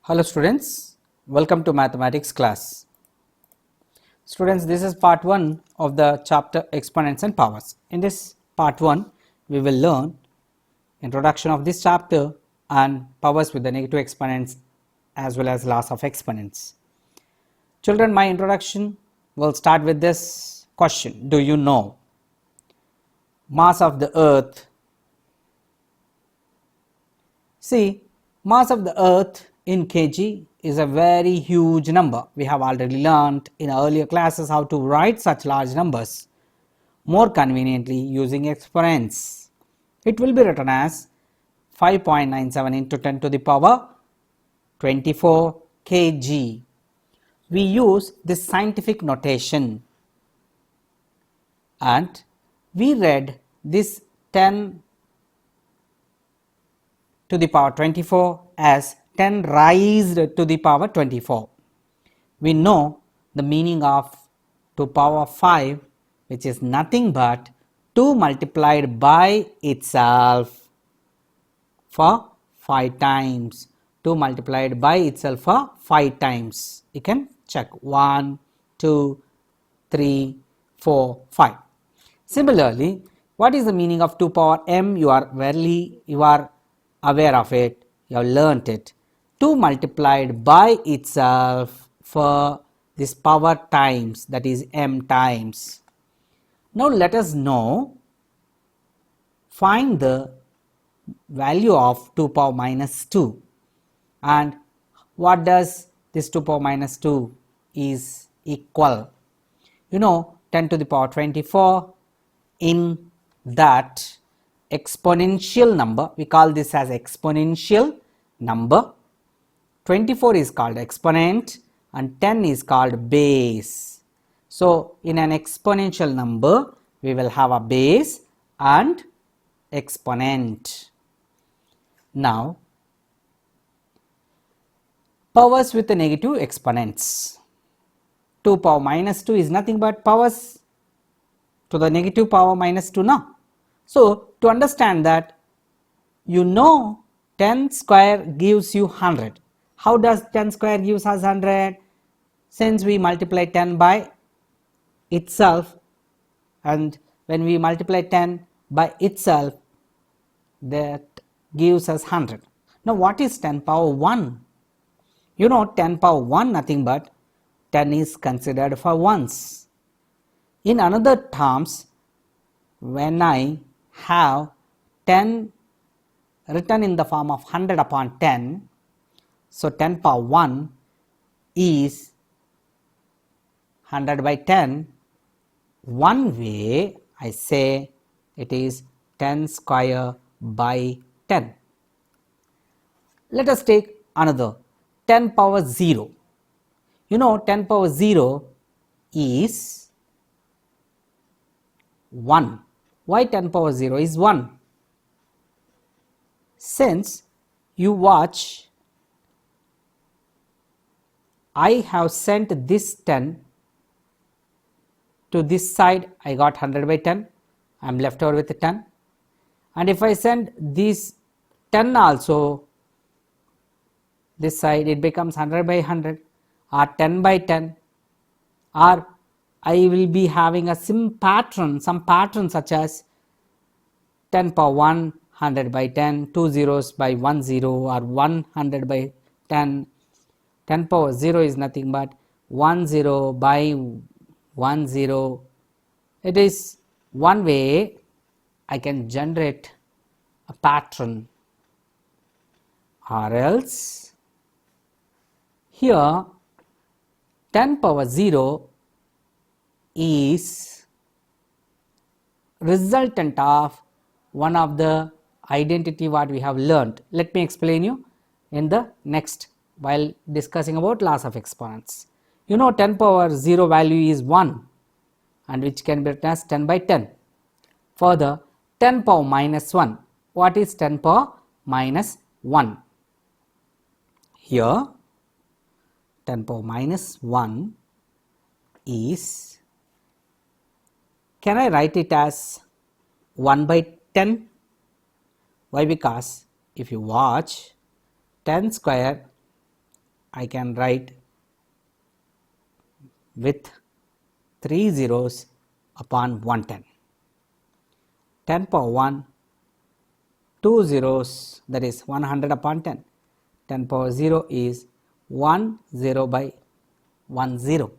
Hello students, welcome to mathematics class. Students, this is part 1 of the chapter exponents and powers. In this part 1, we will learn introduction of this chapter and powers with the negative exponents as well as laws of exponents. Children, my introduction will start with this question. Do you know mass of the earth? See, mass of the earth in kg is a very huge number. We have already learnt in earlier classes how to write such large numbers more conveniently using exponents. It will be written as 5.97 into 10 to the power 24 kg. We use this scientific notation and we read this 10 to the power 24 as 10 raised to the power 24. We know the meaning of 2 power 5, which is nothing but 2 multiplied by itself for 5 times. 2 multiplied by itself for 5 times. You can check 1, 2, 3, 4, 5. Similarly, what is the meaning of 2 power m? You are aware of it, you have learnt it. 2 multiplied by itself for this power times, that is m times. Now let us find the value of 2 power minus 2, and what does this 2 power minus 2 is equal? You know, 10 to the power 24, in that exponential number, we call this as exponential number. 24 is called exponent and 10 is called base. So in an exponential number we will have a base and exponent. Now powers with the negative exponents. 2 power minus 2 is nothing but powers to the negative power minus 2 now. So to understand that, you know 10 square gives you 100. How does 10 square gives us 100? Since we multiply 10 by itself, and when we multiply 10 by itself, that gives us 100. Now what is 10 power 1? You know 10 power 1 nothing but 10 is considered for ones. In another terms, when I have 10 written in the form of 100 upon 10, so 10 power 1 is 100 by 10. One way I say it is 10 square by 10. Let us take another 10 power 0. You know 10 power 0 is 1. Why 10 power 0 is 1? Since you watch, I have sent this 10 to this side, I got 100 by 10, I am left over with 10, and if I send this 10 also this side, it becomes 100 by 100 or 10 by 10, or I will be having some pattern such as 10 power 1, 100 by 10, 2 zeros by 1 0, or 100 by 10. 10 power 0 is nothing but 1 0 by 1 0. It is one way I can generate a pattern, or else here 10 power 0 is resultant of one of the identity what we have learnt. Let me explain you in the next while discussing about laws of exponents. You know 10 power 0 value is 1, and which can be written as 10 by 10. Further 10 power minus 1. What is 10 power minus 1? Here 10 power minus 1 is, can I write it as 1 by 10? Why? Because if you watch 10 square I can write with 3 zeros upon 110. 10 power 1, 2 zeros, that is 100 upon 10. 10 power 0 is 1 0 by 1 0,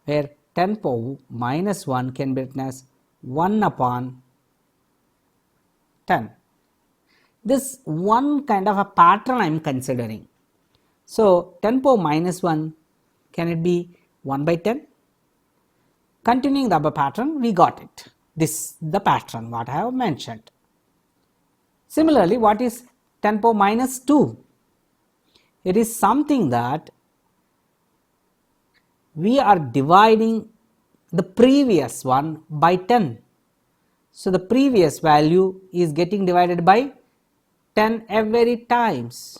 where 10 power minus 1 can be written as 1 upon 10. This one kind of a pattern I am considering. So 10 power minus 1, can it be 1 by 10? Continuing the above pattern, we got it. This the pattern what I have mentioned. Similarly, what is 10 power minus 2? It is something that we are dividing the previous one by 10. So the previous value is getting divided by 10 every times.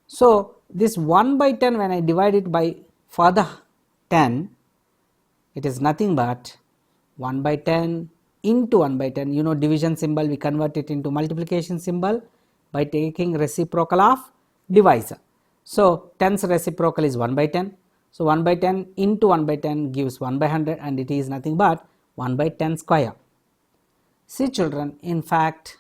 So this 1 by 10, when I divide it by further 10, it is nothing but 1 by 10 into 1 by 10. You know, division symbol, we convert it into multiplication symbol by taking reciprocal of divisor. So 10's reciprocal is 1 by 10. So 1 by 10 into 1 by 10 gives 1 by 100, and it is nothing but 1 by 10 square. See children, in fact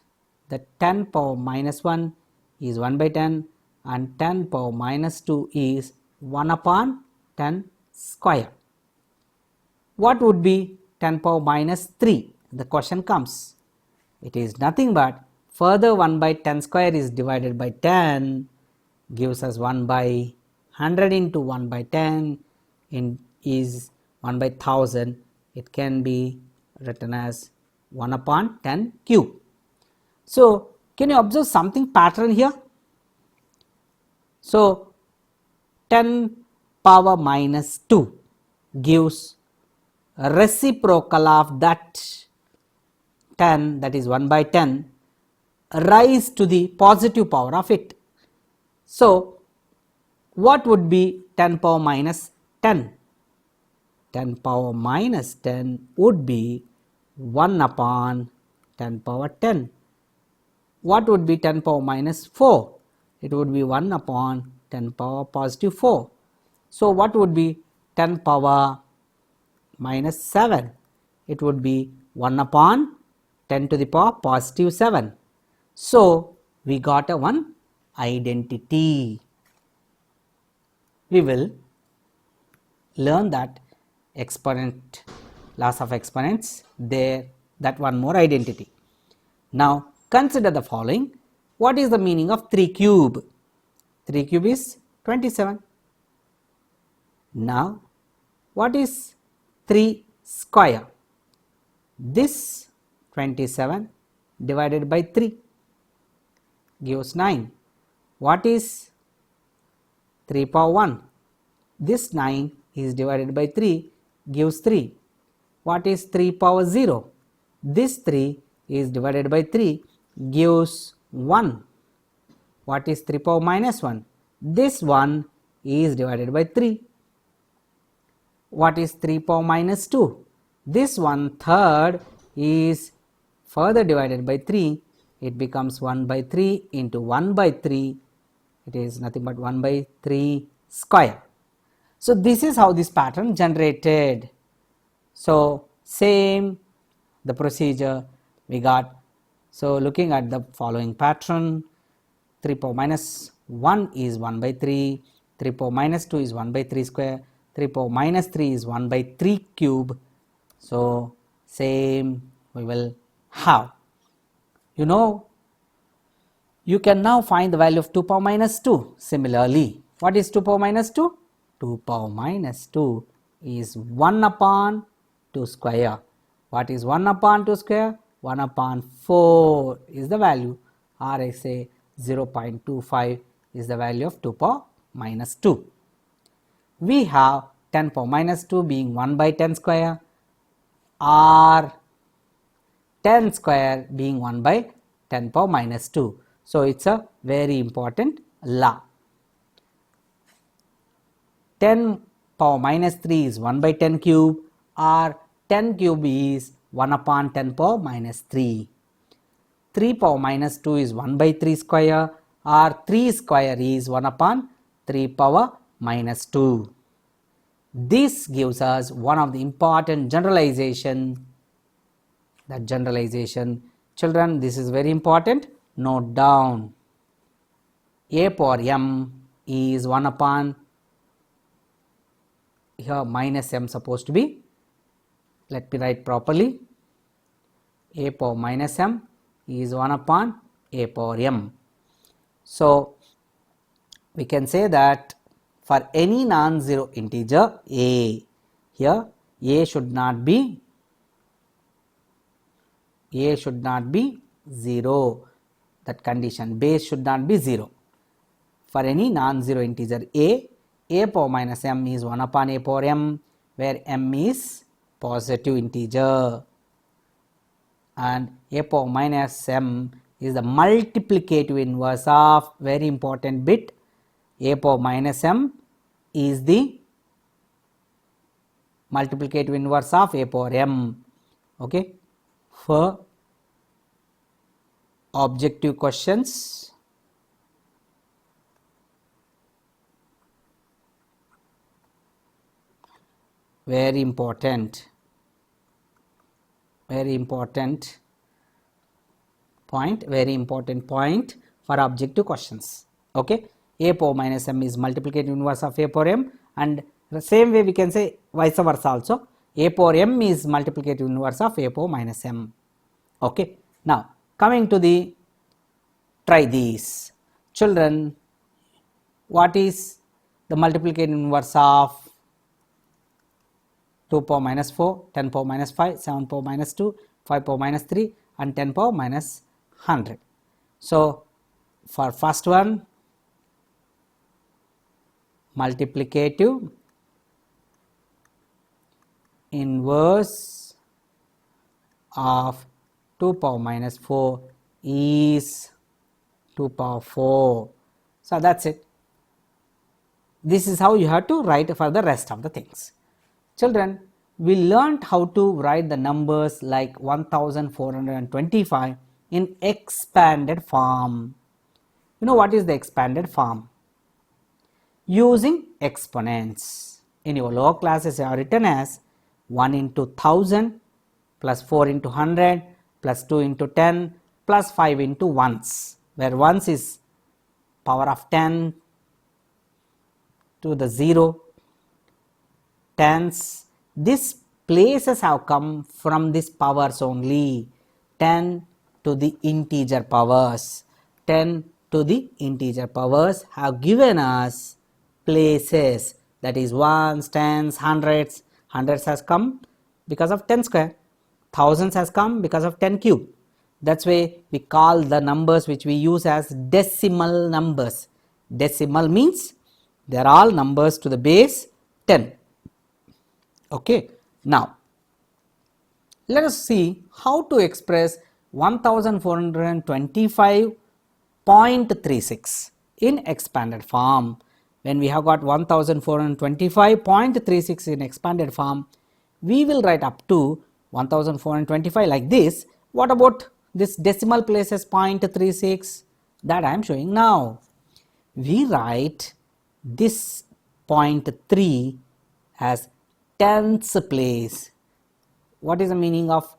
the 10 power minus 1 is 1 by 10 and 10 power minus 2 is 1 upon 10 square. What would be 10 power minus 3? The question comes. It is nothing but further 1 by 10 square is divided by 10 gives us 1 by 100 into 1 by 10 is 1 by 1000. It can be written as 1 upon 10 cube. So can you observe something pattern here? So 10 power minus 2 gives a reciprocal of that 10, that is 1 by 10, rise to the positive power of it. So what would be 10 power minus 10? 10 power minus 10 would be 1 upon 10 power 10. What would be 10 power minus 4? It would be 1 upon 10 power positive 4. So what would be 10 power minus 7? It would be 1 upon 10 to the power positive 7. So we got a one identity. We will learn that exponent, laws of exponents, there, that one more identity. Now consider the following. What is the meaning of 3 cube? 3 cube is 27. Now what is 3 square? This 27 divided by 3 gives 9. What is 3 power 1? This 9 is divided by 3 gives 3. What is 3 power 0? This 3 is divided by 3 gives 1. What is 3 power minus 1? This 1 is divided by 3. What is 3 power minus 2? This 1/3 is further divided by 3. It becomes 1 by 3 into 1 by 3. It is nothing but 1 by 3 square. So this is how this pattern generated. So same the procedure we got. So looking at the following pattern, 3 power minus 1 is 1 by 3, 3 power minus 2 is 1 by 3 square, 3 power minus 3 is 1 by 3 cube. So same we will have. You know, you can now find the value of 2 power minus 2. Similarly, what is 2 power minus 2? 2 power minus 2 is 1 upon 2 square. What is 1 upon 2 square? 1 upon 4 is the value, or I say 0.25 is the value of 2 power minus 2. We have 10 power minus 2 being 1 by 10 square, or 10 square being 1 by 10 power minus 2. So it's a very important law. 10 power minus 3 is 1 by 10 cube, or 10 cube is 1 upon 10 power minus 3. 3 power minus 2 is 1 by 3 square, or 3 square is 1 upon 3 power minus 2. This gives us one of the important generalization. That generalization, children, this is very important. Note down. A power m is 1 upon, here minus m supposed to be, let me write properly. A power minus m is 1 upon a power m. So we can say that for any non-zero integer a, here a should not be 0, that condition, base should not be 0. For any non-zero integer a power minus m is 1 upon a power m, where m is positive integer, and a power minus m is the multiplicative inverse of, very important bit, a power minus m is the multiplicative inverse of a power m. Okay. For objective questions, very important point for objective questions. Okay. A power minus m is multiplicative inverse of a power m, and the same way we can say vice versa also, a power m is multiplicative inverse of a power minus m. Okay. Now coming to the, try these. Children, what is the multiplicative inverse of 2 power minus 4, 10 power minus 5, 7 power minus 2, 5 power minus 3 and 10 power minus 100. So for first one, multiplicative inverse of 2 power minus 4 is 2 power 4. So that's it. This is how you have to write for the rest of the things. Children, we learnt how to write the numbers like 1425 in expanded form. You know what is the expanded form? Using exponents. In your lower classes you are written as 1 into 1000 plus 4 into 100 plus 2 into 10 plus 5 into ones, where ones is power of 10 to the 0, tens. These places have come from these powers only, 10 to the integer powers. 10 to the integer powers have given us places, that is ones, tens, hundreds. Hundreds has come because of 10 square, thousands has come because of 10 cube. That's why we call the numbers which we use as decimal numbers. Decimal means they are all numbers to the base 10. Okay. Now let us see how to express 1425.36 in expanded form. When we have got 1425.36 in expanded form, we will write up to 1425 like this. What about this decimal places 0.36? That I am showing now. We write this 0.3 as tenths place. What is the meaning of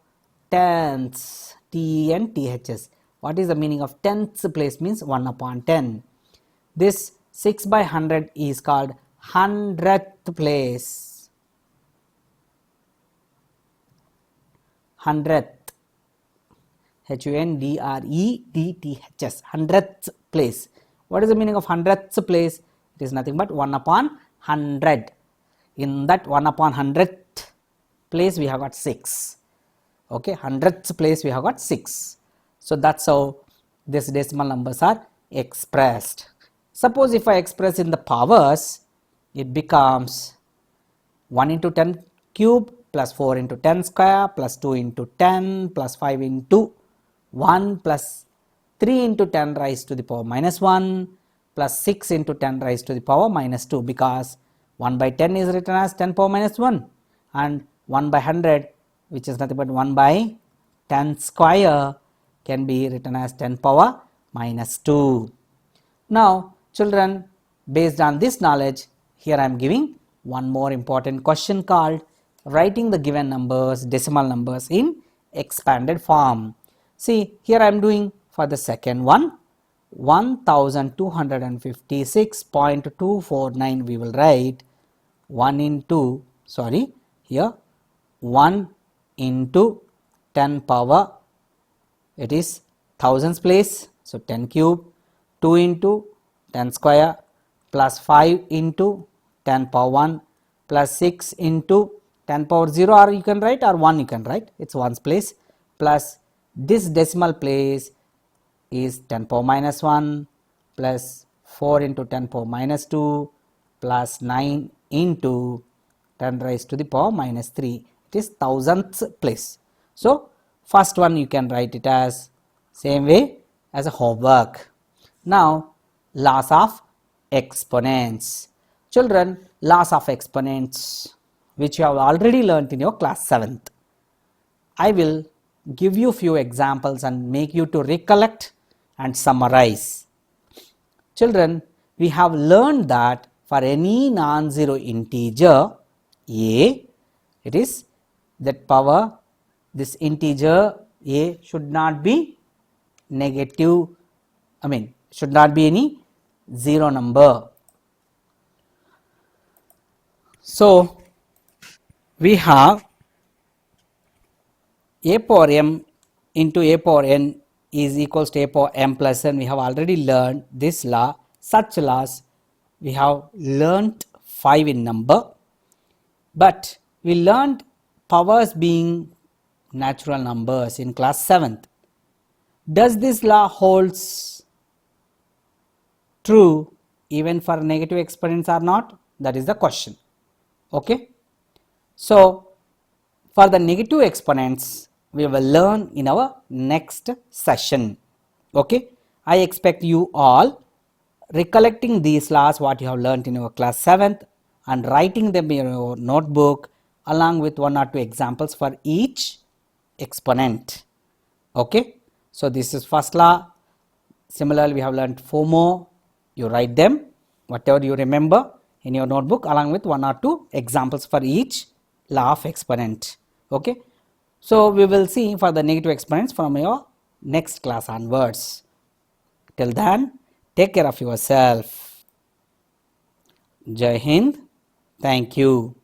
tenths? T and THS. What is the meaning of tenths place? Means 1 upon 10. This 6 by 100 is called hundredth place. Hundredth. HUNDREDTHS. Hundredth place. What is the meaning of hundredth place? It is nothing but 1 upon 100. In that 1 upon 100th place we have got 6. Okay, 100th place we have got 6. So that's how these decimal numbers are expressed. Suppose if I express in the powers, it becomes 1 into 10 cube plus 4 into 10 square plus 2 into 10 plus 5 into 1 plus 3 into 10 raised to the power minus 1 plus 6 into 10 raised to the power minus 2, because 1 by 10 is written as 10 power minus 1 and 1 by 100, which is nothing but 1 by 10 square, can be written as 10 power minus 2. Now children, based on this knowledge, here I am giving one more important question called writing the given numbers, decimal numbers in expanded form. See, here I am doing for the second one, 1256.249 we will write 1 into, sorry, here 1 into 10 power, it is thousands place, so 10 cube, 2 into 10 square plus 5 into 10 power 1 plus 6 into 10 power 0, or you can write, or 1 you can write, it is ones place, plus this decimal place is 10 power minus 1 plus 4 into 10 power minus 2 plus 9 into 10 raised to the power minus 3, it is thousandths place. So, first one you can write it as same way as a homework. Now, laws of exponents. Children, laws of exponents which you have already learnt in your class 7th. I will give you few examples and make you to recollect and summarize. Children, we have learned that for any non-zero integer a, it is that power, this integer a should not be negative, should not be any zero number. So, we have a power m into a power n is equals to a power m plus n. We have already learned this law. Such laws we have learnt 5 in number, but we learned powers being natural numbers in class 7th. Does this law holds true even for negative exponents or not? That is the question. Okay. So, for the negative exponents we will learn in our next session. Okay. I expect you all recollecting these laws what you have learnt in your class 7th and writing them in your notebook along with 1 or 2 examples for each exponent. Okay. So, this is first law. Similarly, we have learnt 4 more. You write them whatever you remember in your notebook along with 1 or 2 examples for each law of exponent. Okay. So, we will see for the negative exponents from your next class onwards. Till then, take care of yourself. Jai Hind. Thank you.